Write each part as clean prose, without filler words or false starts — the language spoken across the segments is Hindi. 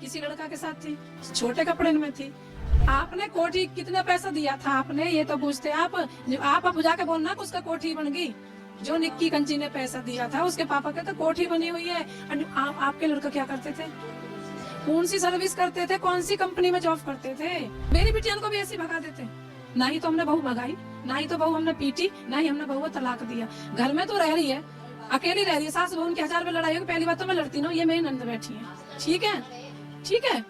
किसी लड़का के साथ थी, छोटे कपड़े में थी। आपने कोठी कितना पैसा दिया था आपने, ये तो पूछते आप। अब जाके बोलना कि उसका कोठी बन गई। जो निक्की कंची ने पैसा दिया था उसके पापा के तो कोठी बनी हुई है। और आपके लड़का क्या करते थे, कौन सी सर्विस करते थे, कौन सी कंपनी में जॉब करते थे? मेरी बिटियान को भी ऐसे भगा देते। ना ही तो हमने बहू भगाई, ना ही तो बहू हमने पीटी, ना ही हमने बहू को तलाक दिया। घर में तो रह रही है, अकेली रह रही है। सास बहू की 1000 में लड़ाई होगी, पहली बात तो मैं लड़ती ना, ये मेरी नंद बैठी है। ठीक है, ठीक है।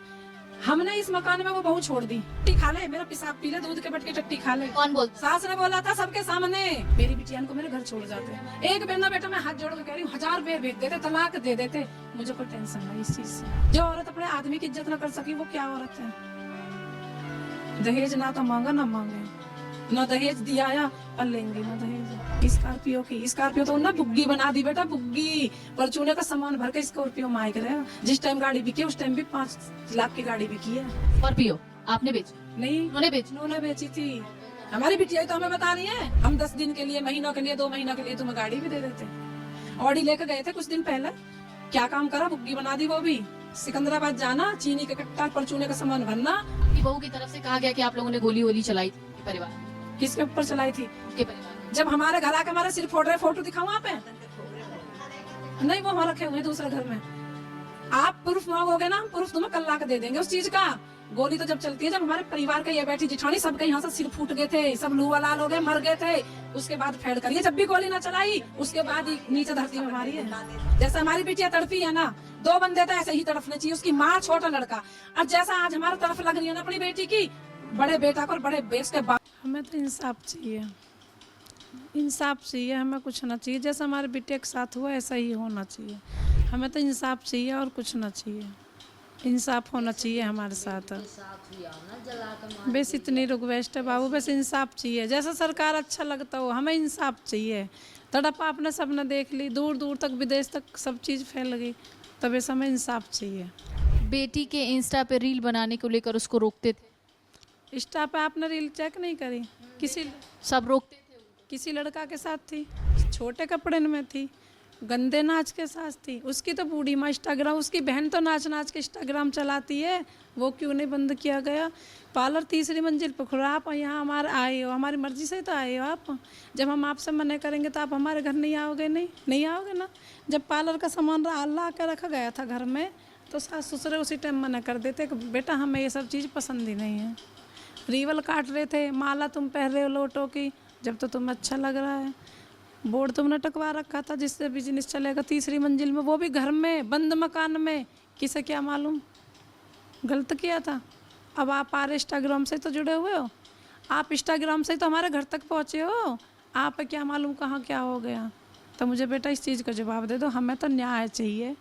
हमने इस मकान में वो बहू छोड़ दी। टट्टी खा ले, मेरा पेशाब पी ले, दूध के बट के टट्टी खा ले। कौन बोलता? सास ने बोला था सबके सामने। मेरी बिटियान को मेरे घर छोड़ जाते। एक बेना बेटा मैं हाथ जोड़ के कह रही हूँ, 1000 बेर भेज देते, तलाक दे देते। मुझे कोई टेंशन नहीं इस चीज से। जो औरत अपने आदमी की इज्जत न कर सकी वो क्या औरत है? दहेज ना तो मांगा ना मांगे, ना दहेज दिया या पर लेंगे ना दहेज। स्कॉर्पियो तो ना बुग्गी बना दी बेटा, बुग्गी। परचूने का सामान भर के स्कॉर्पियो माइक रहे। जिस टाइम गाड़ी बिकी उस टाइम भी 5 लाख की गाड़ी बिकी है। स्कॉर्पियो आपने बेची? नहीं, उन्होंने बेची थी। हमारी बिटिया तो हमें बता रही है, हम 10 दिन के लिए, महीनों के लिए, 2 महीनों के लिए तुम्हें गाड़ी भी दे देते। ऑडी लेकर गए थे कुछ दिन पहले, क्या काम करा, बुग्गी बना दी। वो भी सिकंदराबाद जाना, चीनी का कट्टा, परचूने का सामान भरना। आपकी बहू की तरफ से कहा गया कि आप लोगों ने गोली वोली चलाई थी आपके परिवार में? किसके ऊपर चलाई थी? आपके परिवार में? जब हमारे घर आके हमारे सिर फोड़ रहे, फोटो दिखाऊं आप? नहीं, वो हमारे रखे हुए दूसरे घर में। आप प्रूफ मांगोगे ना, हम प्रूफ तुम्हें कल ला के दे देंगे उस चीज का। गोली तो जब चलती है, जब हमारे परिवार के ये बैठी जिठानी सबके यहाँ से सिर फूट गए थे, सब लूहा लाल हो गए, मर गए थे। उसके बाद फेड करिए, जब भी गोली ना चलाई उसके बाद ही नीचे धरती में मारी है। जैसे हमारी बिटिया तड़पी है ना, 2 बंदे तो ऐसे ही तड़पने चाहिए। उसकी माँ, छोटा लड़का। और जैसा आज हमारे तरफ लग रही है ना अपनी बेटी की, बड़े बेटा को और बड़े बेच के बाप। हमें तो इंसाफ चाहिए, इंसाफ चाहिए, हमें कुछ ना चाहिए। जैसा हमारे बेटे के साथ हुआ ऐसा ही होना चाहिए। हमें तो इंसाफ चाहिए और कुछ ना चाहिए। इंसाफ होना चाहिए हमारे साथ। बस इतनी रिक्वेस्ट है बाबू, बस इंसाफ चाहिए। जैसा सरकार अच्छा लगता हो, हमें इंसाफ चाहिए। तड़प आपने सब ने देख ली, दूर दूर तक, विदेश तक सब चीज़ फैल गई, तब ऐसा हमें इंसाफ चाहिए। बेटी के इंस्टा पे रील बनाने को लेकर उसको रोकते थे? इंस्टा पे आपने रील चेक नहीं करी? सब रोकते थे उनको। किसी लड़का के साथ थी, छोटे कपड़े में थी, गंदे नाच के साथ थी। उसकी तो बूढ़ी माँ इंस्टाग्राम, उसकी बहन तो नाच नाच के इंस्टाग्राम चलाती है, वो क्यों नहीं बंद किया गया? पार्लर 3री मंजिल पर खुला, आप यहाँ हमारे आए हो, हमारी मर्जी से तो आए हो आप। जब हम आपसे मना करेंगे तो आप हमारे घर नहीं आओगे? नहीं आओगे ना। जब पार्लर का सामान ला के रखा गया था घर में, तो सास ससुर उसी टाइम मना कर देते कि बेटा हमें ये सब चीज़ पसंद ही नहीं है। रीवल काट रहे थे, माला तुम पहन रहे हो लोटो की, जब तो तुम्हें अच्छा लग रहा है। बोर्ड तुमने टकवा रखा था जिससे बिजनेस चलेगा 3री मंजिल में, वो भी घर में, बंद मकान में। किसे क्या मालूम, गलत किया था। अब आप इंस्टाग्राम से तो जुड़े हुए हो, आप इंस्टाग्राम से तो हमारे घर तक पहुँचे हो, आप क्या मालूम कहाँ क्या हो गया। तो मुझे बेटा इस चीज़ का जवाब दे दो। हमें तो न्याय चाहिए,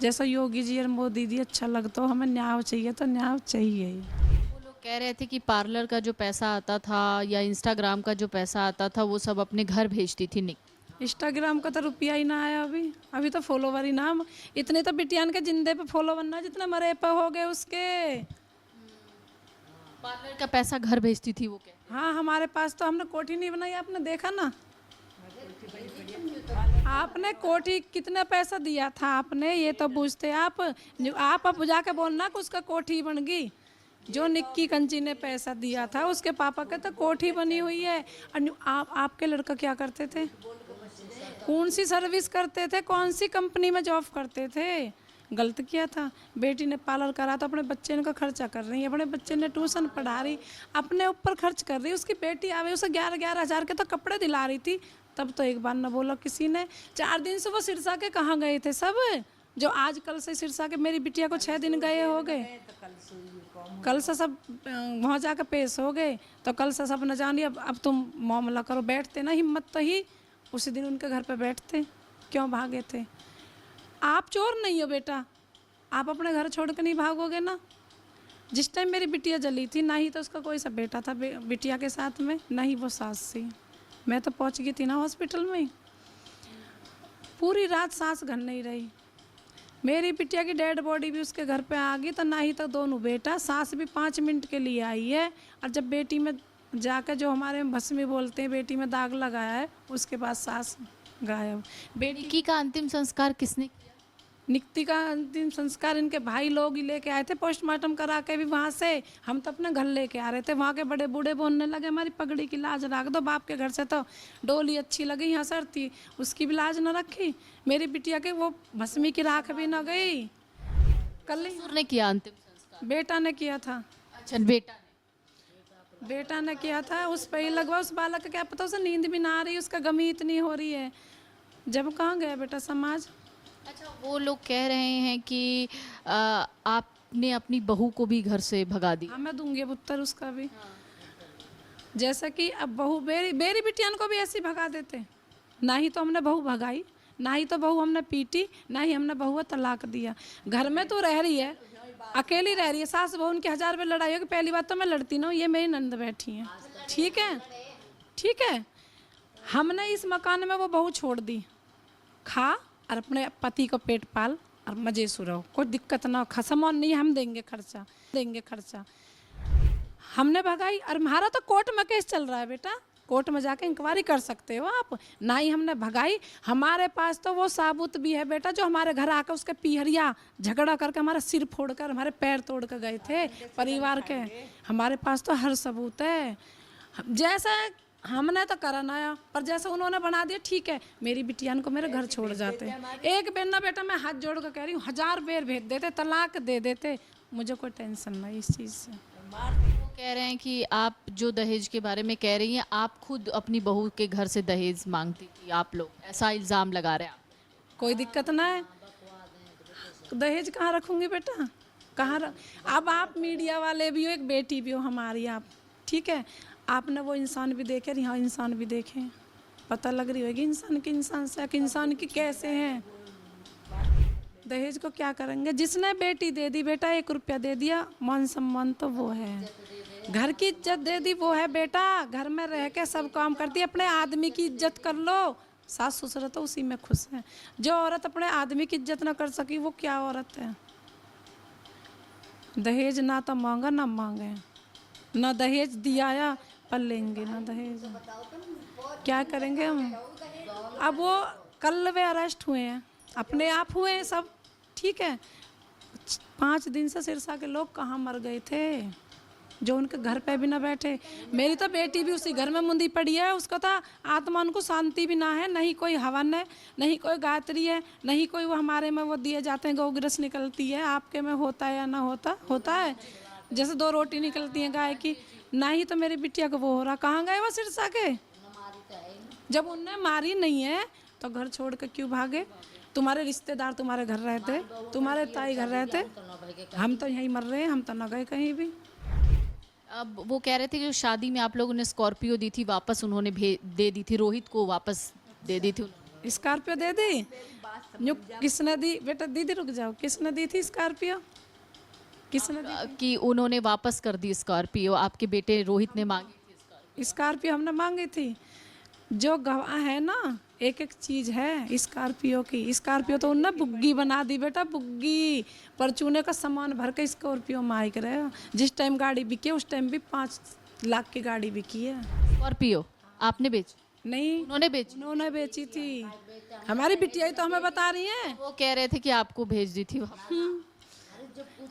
जैसा योगी जी और मोदी जी अच्छा लगता हो, हमें न्याय चाहिए तो न्याय चाहिए ही। कह रहे थे कि पार्लर का जो पैसा आता था या इंस्टाग्राम का जो पैसा आता था वो सब अपने घर भेजती थी निक। इंस्टाग्राम का तो रुपया ही ना आया अभी तो फॉलोवर ही ना। इतने तो बिटियान के जिंदे पे फॉलो बनना जितना मरे पे हो गए उसके। पार्लर का पैसा घर भेजती थी वो कहते। हाँ, हमारे पास तो हमने कोठी नहीं बनाई, आपने देखा ना। आपने कोठी कितना पैसा दिया था आपने, ये तो पूछते आप। अब जाके बोलना कि उसका कोठी बन गई। जो निक्की कंची ने पैसा दिया था उसके पापा के तो कोठी बनी हुई है। और आपके लड़का क्या करते थे, कौन सी सर्विस करते थे, कौन सी कंपनी में जॉब करते थे? गलत किया था। बेटी ने पार्लर करा तो अपने बच्चे का खर्चा कर रही है, अपने बच्चे ने ट्यूशन पढ़ा रही, अपने ऊपर खर्च कर रही। उसकी बेटी आवे उसे 11-11 हज़ार के तो कपड़े दिला रही थी, तब तो एक बार न बोला किसी ने। 4 दिन से वो सिरसा के कहाँ गए थे सब, जो आज कल से सिरसा के मेरी बिटिया को 6 दिन गए हो गए। कल से सब वहाँ जाकर पेश हो गए, तो कल से सब न जानिए अब तुम मामला करो। बैठते ना हिम्मत तो ही उसी दिन उनके घर पे बैठते, क्यों भागे थे? आप चोर नहीं हो बेटा, आप अपने घर छोड़ कर नहीं भागोगे ना। जिस टाइम मेरी बिटिया जली थी, ना ही तो उसका कोई सा बेटा था बिटिया के साथ में, ना ही वो सास थी। मैं तो पहुंच गई थी ना हॉस्पिटल में, पूरी रात सांस घर नहीं रही। मेरी बिटिया की डेड बॉडी भी उसके घर पे आ गई, तो ना ही तो दोनों बेटा, सास भी 5 मिनट के लिए आई है। और जब बेटी में जाकर जो हमारे भस्मी बोलते हैं, बेटी में दाग लगाया है, उसके बाद सास गायब। बेटी का अंतिम संस्कार किसने किया? निक्ति का अंतिम संस्कार इनके भाई लोग ही लेके आए थे, पोस्टमार्टम करा के भी वहाँ से। हम तो अपने घर लेके आ रहे थे, वहाँ के बड़े बूढ़े बोलने लगे हमारी पगड़ी की लाज रख दो, बाप के घर से तो डोली अच्छी लगी, यहाँ सरती उसकी भी लाज न रखी। मेरी बिटिया के वो भस्मी की राख भी न गई। कल ही ससुर ने किया अंतिम संस्कार? बेटा ने किया था, अच्छा, बेटा ने किया था। उस पर ही लगवा, उस बालक का क्या पता, उसे नींद भी ना आ रही, उसका गमी इतनी हो रही है। जब कहाँ गया बेटा समाज। अच्छा, वो लोग कह रहे हैं कि आपने अपनी बहू को भी घर से भगा दी। हाँ, मैं दूंगी अब उत्तर उसका भी। जैसा कि अब बहू बेरी बिटियान को भी ऐसे भगा देते। ना ही तो हमने बहू भगाई, ना ही तो बहू हमने पीटी, ना ही हमने बहू को तलाक दिया। घर में तो रह रही है, अकेली रह रही है, सास बहू उनकी 1000 रुपये लड़ाई होगी। पहली बात तो मैं लड़ती ना हूँ, ये मेरी नंद बैठी है, ठीक है, ठीक है। हमने इस मकान में वो बहू छोड़ दी, खा और अपने पति को पेट पाल और मजे से रहो, कोई दिक्कत ना हो, खसमौन नहीं, हम देंगे खर्चा। हमने भगाई और हमारा तो कोर्ट में केस चल रहा है बेटा, कोर्ट में जाके इंक्वायरी कर सकते हो आप। ना ही हमने भगाई, हमारे पास तो वो साबुत भी है बेटा, जो हमारे घर आकर उसके पीहरिया झगड़ा करके हमारा सिर फोड़कर हमारे पैर तोड़ कर गए थे परिवार के। हमारे पास तो हर सबूत है। जैसा हमने तो करा ना, पर जैसा उन्होंने बना दिया, ठीक है, मेरी बिटियान को मेरे घर छोड़ जाते। एक बेर ना बेटा, मैं हाथ जोड़ कर कह रही हूँ, 1000 बेर भेज देते, तलाक दे देते, मुझे कोई टेंशन नहीं इस चीज़ से। वो कह रहे हैं कि आप जो दहेज के बारे में कह रही हैं, आप खुद अपनी बहू के घर से दहेज मांगती थी, आप लोग ऐसा इल्ज़ाम लगा रहे हैं आप। कोई दिक्कत ना है, दहेज कहाँ रखूँगी बेटा, अब आप मीडिया वाले भी हो, एक बेटी भी हो हमारी आप, ठीक है, आपने वो इंसान भी देखे, यहाँ इंसान भी देखे, पता लग रही होगी इंसान की, इंसान से कि इंसान की कैसे हैं। दहेज को क्या करेंगे, जिसने बेटी दे दी बेटा, 1 रुपया दे दिया, मान सम्मान तो वो है, घर की इज्जत दे दी वो है बेटा, घर में रह के सब काम करती है, अपने आदमी की इज्जत कर लो। सास ससुर तो उसी में खुश है। जो औरत अपने आदमी की इज्जत ना कर सकी वो क्या औरत है। दहेज ना तो मांगा ना मांगे, ना दहेज दिया या पर लेंगे ना दहेज, क्या करेंगे हम। अब वो कल वे अरेस्ट हुए हैं, अपने आप हुए हैं सब, ठीक है। 5 दिन से सिरसा के लोग कहाँ मर गए थे, जो उनके घर पे भी ना बैठे। मेरी तो बेटी भी उसी घर में मुंदी पड़ी है, उसको तो आत्मा उनको शांति भी ना है, नहीं कोई हवन है, नहीं कोई गायत्री है, नहीं कोई वो हमारे में वो दिए जाते हैं, गौग्रस निकलती है, आपके में होता है या ना होता है, जैसे 2 रोटी निकलती हैं गाय की, ना ही तो मेरी बिटिया को वो हो रहा। कहाँ गए वो सिरसा के, जब उनने मारी नहीं है तो घर छोड़ के क्यों भागे। तुम्हारे रिश्तेदार तुम्हारे घर रहते, तुम्हारे ताई घर रहते, हम तो यहीं मर रहे हैं, हम तो ना गए कहीं भी। अब वो कह रहे थे कि जो शादी में आप लोगों ने स्कॉर्पियो दी थी, वापस उन्होंने दे दी थी, रोहित को वापस दे दी थी। स्कॉर्पियो दे दी, किसने दी बेटा, दीदी रुक जाओ, किसने दी थी स्कॉर्पियो, किसने दी कि उन्होंने वापस कर दी स्कॉर्पियो, आपके बेटे रोहित ने मांगी थी स्कॉर्पियो, हमने मांगी थी। जो गवाह है ना, एक एक चीज़ है स्कॉर्पियो की। स्कॉर्पियो तो उनने बुग्गी बना दी बेटा, बुग्गी, परचूने का सामान भर के स्कॉर्पियो माइक रहे। जिस टाइम गाड़ी बिकी उस टाइम भी 5 लाख की गाड़ी बिकी है। स्कॉर्पियो आपने बेची? नहीं, उन्होंने बेची थी। हमारी बिटिया तो हमें बता रही है, वो कह रहे थे कि आपको भेज दी थी।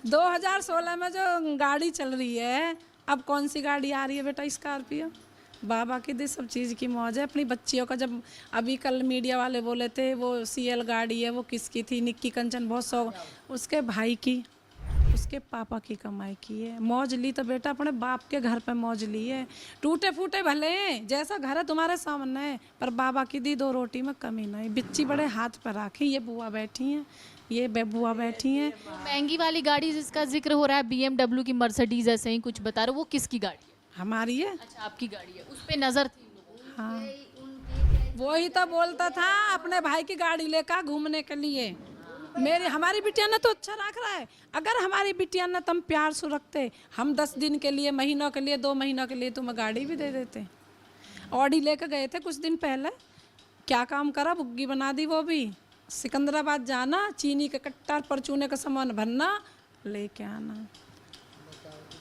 2016 में जो गाड़ी चल रही है, अब कौन सी गाड़ी आ रही है बेटा, स्कॉर्पियो। बाबा की दी सब चीज़ की मौज है। अपनी बच्चियों का, जब अभी कल मीडिया वाले बोले थे वो CL गाड़ी है, वो किसकी थी, निक्की कंचन, बहुत शौक, उसके भाई की, उसके पापा की कमाई की है। मौज ली तो बेटा अपने बाप के घर पे मौज ली है। टूटे फूटे भले हैं, जैसा घर है तुम्हारे सामने है, पर बाबा की दी 2 रोटी में कमी नहीं। बिच्ची बड़े हाथ पर राखी, ये बुआ बैठी हैं, ये बुआ बैठी हैं। महंगी वाली गाड़ी जिसका जिक्र हो रहा है, BMW की, मर्सिडीज ऐसे ही कुछ बता रहे हो, वो किसकी गाड़ी है? हमारी है। अच्छा, आपकी गाड़ी है, उस पे नजर थी। हाँ, वही तो बोलता था अपने भाई की गाड़ी लेकर घूमने के लिए। हमारी बिटिया ने तो अच्छा रख रहा है। अगर हमारी बिटिया ने तुम प्यार से रखते, हम 10 दिन के लिए, महीनों के लिए, 2 महीनों के लिए तुम्हें गाड़ी भी दे देते। ऑडी लेकर गए थे कुछ दिन पहले, क्या काम करा, बुग्गी बना दी। वो भी सिकंदराबाद जाना, चीनी के कट्टा, परचूने का सामान भरना, लेके आना।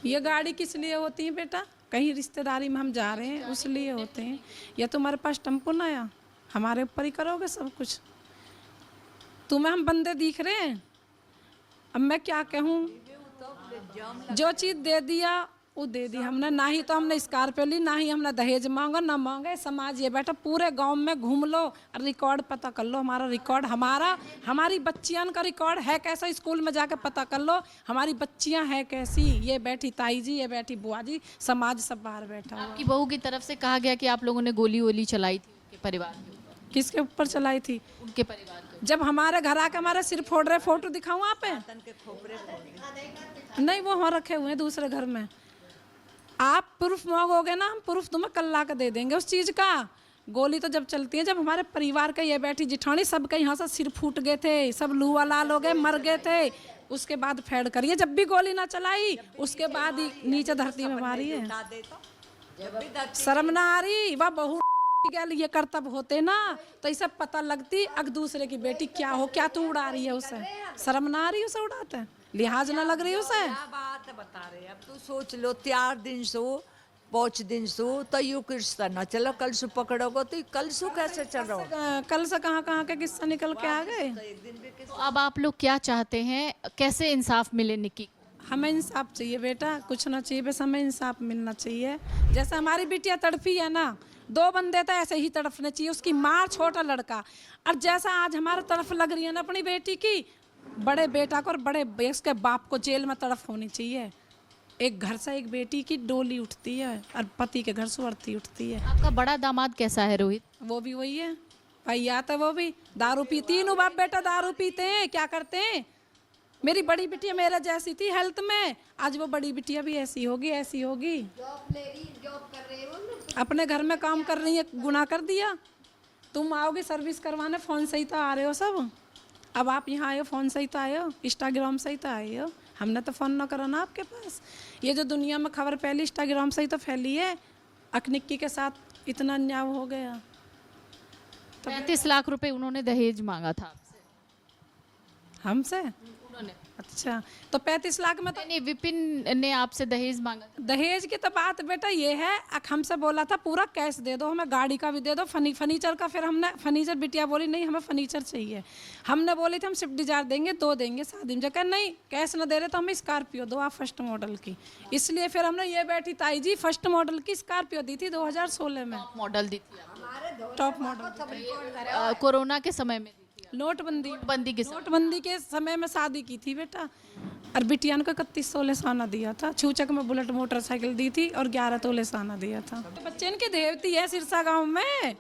ये गाड़ी किस लिए होती है बेटा, कहीं रिश्तेदारी में हम जा रहे हैं उस लिए होते हैं। या तुम्हारे पास टेम्पो ना आया, हमारे ऊपर ही करोगे सब कुछ। तुम्हें हम बंदे दिख रहे हैं? अब मैं क्या कहूँ, जो चीज़ दे दिया वो दे दी हमने। ना ही तो हमने स्कॉर्पियो ली, ना ही हमने दहेज मांगा, ना मांगे। समाज ये बैठा, पूरे गांव में घूम लो और रिकॉर्ड पता कर लो। हमारा रिकॉर्ड, हमारी बच्चियां का रिकॉर्ड है कैसा, स्कूल में जाके पता कर लो हमारी बच्चियां हैं कैसी। ये बैठी ताई जी, ये बैठी बुआ जी, समाज सब बाहर बैठा हुआ। आपकी बहू की तरफ से कहा गया कि आप लोगों ने गोली वोली चलाई थी उनके परिवार के ऊपर। किसके ऊपर चलाई थी? उनके परिवार के जब हमारे घर आके हमारा सिर फोड़ रहे, फोटो दिखाऊं आप पे? नहीं, वो वहाँ रखे हुए हैं दूसरे घर में। आप प्रूफ मांगोगे ना, हम प्रूफ तुम्हें कल ला के दे देंगे उस चीज़ का। गोली तो जब चलती है, जब हमारे परिवार का ये बैठी जिठानी सबके यहाँ से सिर फूट गए थे, सब लुआ लाल हो गए, मर गए थे। उसके बाद फेड करिए, जब भी गोली ना चलाई उसके बाद ही नीचे धरती में मारी है। शर्म ना आ रही? वह बहू गैल ये कर्तव्य होते ना तो ये सब पता लगती। अग दूसरे की बेटी क्या हो, क्या तू उड़ा रही है उसे? शर्म ना आ रही उसे उड़ाते? लिहाज ना लग रही उसे? क्या बात बता रहे? अब तू सोच लो, 4 दिन सो 5 दिन सो तो यू किस्सा ना चलो, कल से पकड़ोगे तो कल से कैसे चल रहा? कल से कहाँ के किस्सा निकल के आ गए। तो अब आप लोग क्या चाहते हैं, कैसे इंसाफ मिले निक्की को? हमें इंसाफ चाहिए बेटा, कुछ ना चाहिए, बस हमें इंसाफ मिलना चाहिए। जैसे हमारी बिटिया तड़पी है ना, 2 बंदे तो ऐसे ही तड़पने चाहिए। उसकी माँ, छोटा लड़का, और जैसा आज हमारे तरफ लग रही है ना अपनी बेटी की, बड़े बेटा को और बड़े उसके बाप को जेल में तड़फ होनी चाहिए। एक घर से एक बेटी की डोली उठती है और पति के घर से अर्थी उठती है। आपका बड़ा दामाद कैसा है रोहित? वो भी वही है, भैया तो वो भी दारू पी, तीनों बाप बेटा दारू पीते हैं। क्या करते हैं? मेरी बड़ी बिटिया मेरे जैसी थी हेल्थ में, आज वो बड़ी बिटिया भी ऐसी होगी, ऐसी होगी। अपने घर में काम कर रही है, गुनाह कर दिया। तुम आओगे सर्विस करवाने, फ़ोन से ही तो आ रहे हो सब। अब आप यहाँ आए हो, फ़ोन से ही तो आए हो, इंस्टाग्राम से ही तो आए हो। हमने तो फ़ोन ना करा ना आपके पास। ये जो दुनिया में खबर फैली, इंस्टाग्राम से ही तो फैली है। अकनिक्की के साथ इतना अन्याय हो गया। 35 लाख रुपए उन्होंने दहेज मांगा था आपसे। हमसे? उन्होंने? अच्छा, तो 35 लाख में तो नहीं, विपिन ने आपसे दहेज मांगा था। दहेज की तो बात बेटा ये है, हमसे बोला था पूरा कैश दे दो, हमें गाड़ी का भी दे दो, फर्नीचर का। फिर हमने फर्नीचर, बिटिया बोली नहीं हमें फर्नीचर चाहिए। हमने बोले थे हम स्विफ्ट डिजायर देंगे, 2 देंगे शादी में। जब नहीं कैश ना दे रहे तो हमें स्कॉर्पियो दो आप फर्स्ट मॉडल की। इसलिए फिर हमने ये बैठी ताई जी फर्स्ट मॉडल की स्कॉर्पियो दी थी 2016 में। मॉडल दी थी आपको? Top model. कोरोना के समय में दी थी? नोटबंदी के समय। नोटबंदी के समय में शादी की थी बेटा। और बिटियान को 31 तोले सोना दिया था। छूचक में बुलेट मोटरसाइकिल दी थी और 11 तोले सोना दिया था। बच्चे इनकी देवती है सिरसा गांव में,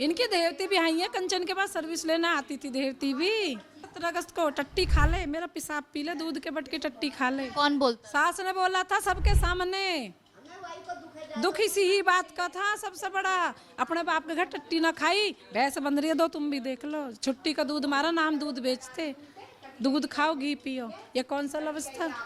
इनकी देवती भी आई है। कंचन के पास सर्विस लेने आती थी देवती भी। 17 अगस्त को टट्टी खा ले, मेरा पेशाब पी ले, दूध के बट की टट्टी खा ले। कौन बोलता? सास ने बोला था सबके सामने। दुख इसी ही बात का था सबसे बड़ा। अपने बाप के घर टट्टी ना खाई, भैंस बन रही है 2, तुम भी देख लो। छुट्टी का दूध मारा, नाम दूध बेचते। दूध खाओ घी पियो, ये कौन सा लफ्ज़ था?